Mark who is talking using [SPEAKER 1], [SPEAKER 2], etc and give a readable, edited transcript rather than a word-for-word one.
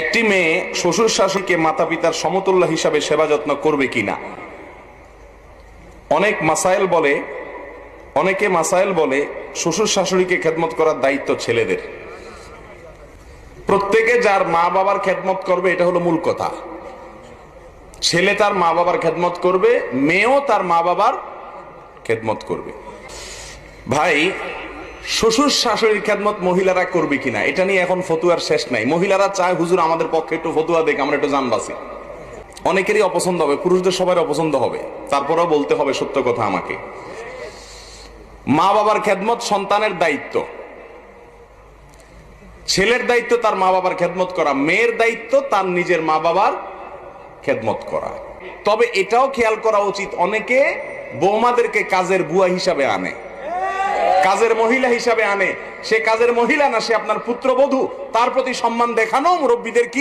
[SPEAKER 1] একটি মেয়ে শ্বশুর শাশুড়িকে মাতা পিতার সমতুল্য হিসাবে সেবা যত্ন করবে কিনা। অনেকে মাসাইল বলে শ্বশুর শাশুড়িকে খেদমত করার দায়িত্ব ছেলেদের। প্রত্যেকে যার মা বাবার খেদমত করবে এটা হলো মূল কথা। ছেলে তার মা বাবার খেদমত করবে, মেয়েও তার মা বাবার খেদমত করবে। ভাই, শ্বশুর শাশুড়ির খেদমত মহিলারা করবে কিনা এটা নিয়ে এখন ফতুয়ার শেষ নাই। মহিলারা চায় হুজুর আমাদের পক্ষে একটু ফতুয়া দেখ, আমরা একটু জান বাঁচি। অনেকেরই অপছন্দ হবে, পুরুষদের সবার অপছন্দ হবে, তারপরেও বলতে হবে সত্য কথা আমাকে। মা বাবার খেদমত সন্তানের দায়িত্ব। ছেলের দায়িত্ব তার মা বাবার খেদমত করা, মেয়ের দায়িত্ব তার নিজের মা বাবার খেদমত করা। তবে এটাও খেয়াল করা উচিত, অনেকে বৌমাদেরকে কাজের বুয়া হিসাবে আনে, কাজের মহিলা হিসাবে আনে। সে কাজের মহিলা না, সে আপনার পুত্রবধূ। তার প্রতি সম্মান দেখানো মুরব্বীদের কি